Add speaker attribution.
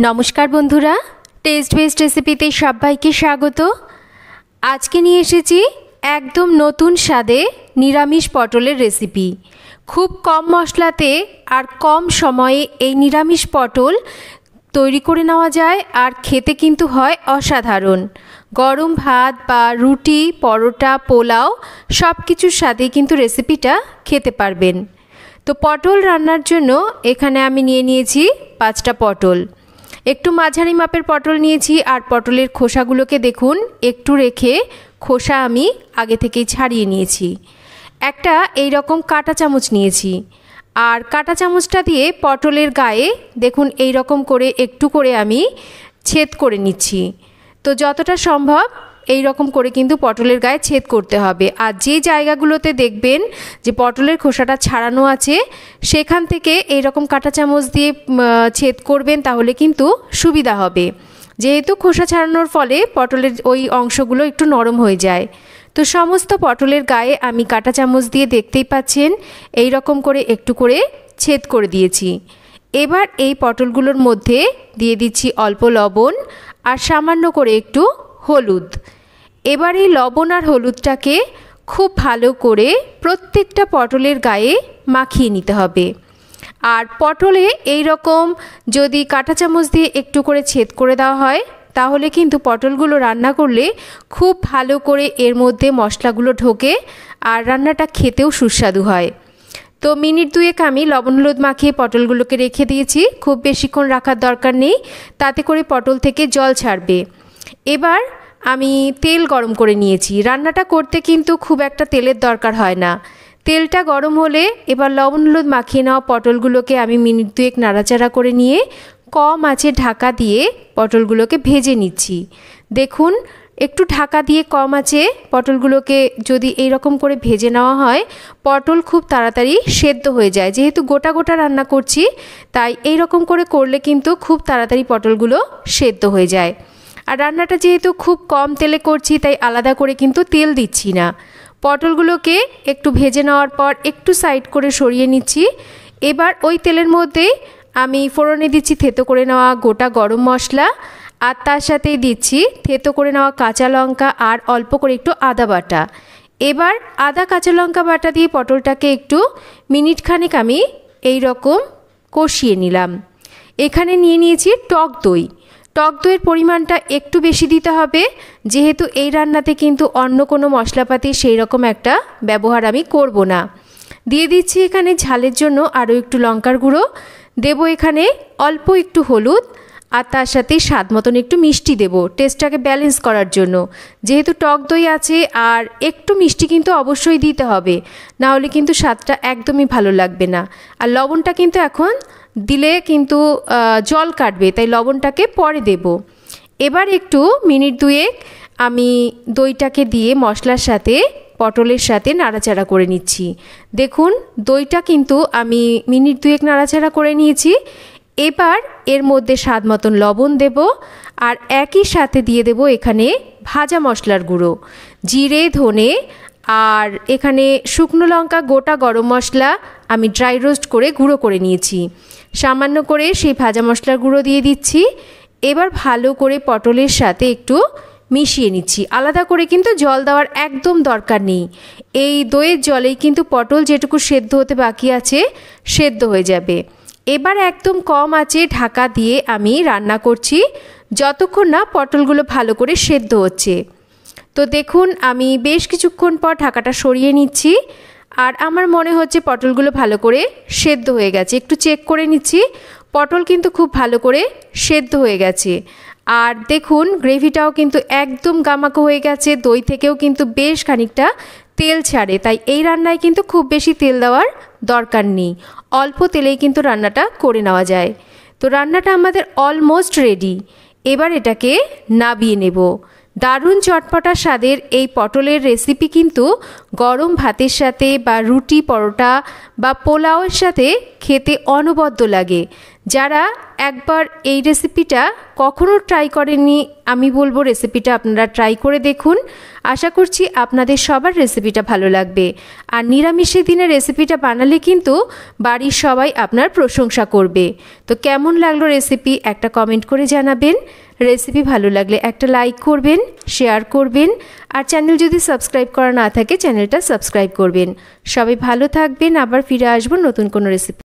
Speaker 1: নমস্কার বন্ধুরা, test best রেসিপিতে সবাইকে স্বাগত। আজকে নিয়ে এসেছি একদম নতুন স্বাদে নিরামিষ পটলের রেসিপি। খুব কম মশলাতে আর কম সময়ে এই নিরামিষ পটল তৈরি করে নেওয়া যায় আর খেতে কিন্তু হয় অসাধারণ। গরম ভাত বা রুটি, পরোটা, পোলাও সব কিছুর সাথেই কিন্তু রেসিপিটা খেতে পারবেন। তো পটল রান্নার জন্য এখানে আমি নিয়েছি 5টা পটল। একটু মাঝারি মাপের পটল নিয়েছি আর পটলের খোসাগুলোকে দেখুন একটু রেখে খোসা আমি আগে থেকেই ছাড়িয়ে নিয়েছি। একটা এই রকম কাঁটা চামচ নিয়েছি আর কাঁটা চামচটা দিয়ে পটলের গায়ে দেখুন এই রকম করে একটু করে আমি ছেদ করে নিচ্ছি। তো যতটা সম্ভব এই রকম করে কিন্তু পটলের গায়ে ছেদ করতে হবে। আর যে জায়গাগুলোতে দেখবেন যে পটলের খোসাটা ছাড়ানো আছে সেখান থেকে এই রকম কাঁটা চামচ দিয়ে ছেদ করবেন, তাহলে কিন্তু সুবিধা হবে। যেহেতু খোসা ছাড়ানোর ফলে পটলের ওই অংশগুলো একটু নরম হয়ে যায়। তো সমস্ত পটলের গায়ে আমি কাঁটা চামচ দিয়ে দেখতেই পাচ্ছেন এই রকম করে একটু করে ছেদ করে দিয়েছি। এবার এই পটলগুলোর মধ্যে দিয়ে দিচ্ছি অল্প লবণ আর সামান্য করে একটু হলুদ। এবার এই লবণ আর হলুদটাকে খুব ভালো করে প্রত্যেকটা পটলের গায়ে মাখিয়ে নিতে হবে। আর পটলে এই রকম যদি কাঁটা চামচ দিয়ে একটু করে ছেদ করে দেওয়া হয় তাহলে কিন্তু পটলগুলো রান্না করলে খুব ভালো করে এর মধ্যে মশলাগুলো ঢোকে আর রান্নাটা খেতেও সুস্বাদু হয়। তো মিনিট দুয়েক আমি লবণ হলুদ মাখিয়ে পটলগুলোকে রেখে দিয়েছি। খুব বেশিক্ষণ রাখার দরকার নেই, তাতে করে পটল থেকে জল ছাড়বে। এবার আমি তেল গরম করে নিয়েছি। রান্নাটা করতে কিন্তু খুব একটা তেলের দরকার হয় না। তেলটা গরম হলে এবার লবণ হলুদ মাখিয়ে নেওয়া পটলগুলোকে আমি মিনিট দুয়েক নাড়াচাড়া করে নিয়ে কম আঁচে ঢাকা দিয়ে পটলগুলোকে ভেজে নিচ্ছি। দেখুন একটু ঢাকা দিয়ে কম আঁচে পটলগুলোকে যদি এই রকম করে ভেজে নেওয়া হয় পটল খুব তাড়াতাড়ি সেদ্ধ হয়ে যায়। যেহেতু গোটা গোটা রান্না করছি তাই এই রকম করে করলে কিন্তু খুব তাড়াতাড়ি পটলগুলো সেদ্ধ হয়ে যায়। আর রান্নাটা যেহেতু খুব কম তেলে করছি তাই আলাদা করে কিন্তু তেল দিচ্ছি না। পটলগুলোকে একটু ভেজে নেওয়ার পর একটু সাইড করে সরিয়ে নিচ্ছি। এবার ওই তেলের মধ্যে আমি ফোড়নে দিচ্ছি থেতো করে নেওয়া গোটা গরম মশলা আর তার সাথেই দিচ্ছি থেতো করে নেওয়া কাঁচা লঙ্কা আর অল্প করে একটু আদা বাটা। এবার আদা কাঁচা লঙ্কা বাটা দিয়ে পটলটাকে একটু মিনিট খানেক আমি এই রকম কষিয়ে নিলাম। এখানে নিয়েছি টক দই। টক দইয়ের পরিমাণটা একটু বেশি দিতে হবে, যেহেতু এই রান্নাতে কিন্তু অন্য কোনো মশলাপাতি সেই রকম একটা ব্যবহার আমি করব না। দিয়ে দিচ্ছি এখানে ঝালের জন্য আরও একটু লঙ্কার গুঁড়ো দেব, এখানে অল্প একটু হলুদ আর তার সাথে স্বাদ মতন একটু মিষ্টি দেব টেস্টটাকে ব্যালেন্স করার জন্য। যেহেতু টক দই আছে আর একটু মিষ্টি কিন্তু অবশ্যই দিতে হবে, না হলে কিন্তু স্বাদটা একদমই ভালো লাগবে না। আর লবণটা কিন্তু এখন দিলে কিন্তু জল কাটবে, তাই লবণটাকে পরে দেব। এবার একটু মিনিট দুয়েক আমি দইটাকে দিয়ে মশলার সাথে পটলের সাথে নাড়াচাড়া করে নিচ্ছি। দেখুন দইটা কিন্তু আমি মিনিট দুয়েক নাড়াচাড়া করে নিয়েছি। এবার এর মধ্যে স্বাদ মতন লবণ দেব আর একই সাথে দিয়ে দেব এখানে ভাজা মশলার গুঁড়ো, জিরে, ধনে আর এখানে শুকনো লঙ্কা, গোটা গরম মশলা আমি ড্রাই রোস্ট করে গুঁড়ো করে নিয়েছি। সামান্য করে সেই ভাজা মশলার গুঁড়ো দিয়ে দিচ্ছি। এবার ভালো করে পটলের সাথে একটু মিশিয়ে নিচ্ছি। আলাদা করে কিন্তু জল দেওয়ার একদম দরকার নেই। এই দইয়ের জলেই কিন্তু পটল যেটুকু সেদ্ধ হতে বাকি আছে সেদ্ধ হয়ে যাবে। এবার একদম কম আঁচে ঢাকা দিয়ে আমি রান্না করছি যতক্ষণ না পটলগুলো ভালো করে সেদ্ধ হচ্ছে। তো দেখুন আমি বেশ কিছুক্ষণ পর ঢাকাটা সরিয়ে নিচ্ছি আর আমার মনে হচ্ছে পটলগুলো ভালো করে সেদ্ধ হয়ে গেছে। একটু চেক করে নিচ্ছি, পটল কিন্তু খুব ভালো করে সেদ্ধ হয়ে গেছে। আর দেখুন গ্রেভিটাও কিন্তু একদম গামাখো হয়ে গেছে, দই থেকেও কিন্তু বেশ খানিকটা তেল ছাড়ে। তাই এই রান্নায় কিন্তু খুব বেশি তেল দেওয়ার দরকার নেই, অল্প তেলেই কিন্তু রান্নাটা করে নেওয়া যায়। তো রান্নাটা আমাদের অলমোস্ট রেডি। এবার এটাকে নামিয়ে নেব। দারুণ চটপটা স্বাদের এই পটলের রেসিপি কিন্তু গরম ভাতের সাথে বা রুটি, পরোটা বা পোলাওয়ের সাথে খেতে অনবদ্য লাগে। যারা একবার এই রেসিপিটা কখনো ট্রাই করেননি, আমি বলবো রেসিপিটা আপনারা ট্রাই করে দেখুন। আশা করছি আপনাদের সবার রেসিপিটা ভালো লাগবে। আর নিরামিষের দিনে রেসিপিটা বানালে কিন্তু বাড়ির সবাই আপনার প্রশংসা করবে। তো কেমন লাগলো রেসিপি একটা কমেন্ট করে জানাবেন। রেসিপি ভালো লাগলে একটা লাইক করবেন, শেয়ার করবেন, আর চ্যানেল যদি সাবস্ক্রাইব করা না থাকে চ্যানেলটা সাবস্ক্রাইব করবেন। সবাই ভালো থাকবেন, আবার ফিরে আসবো নতুন কোনো রেসিপি।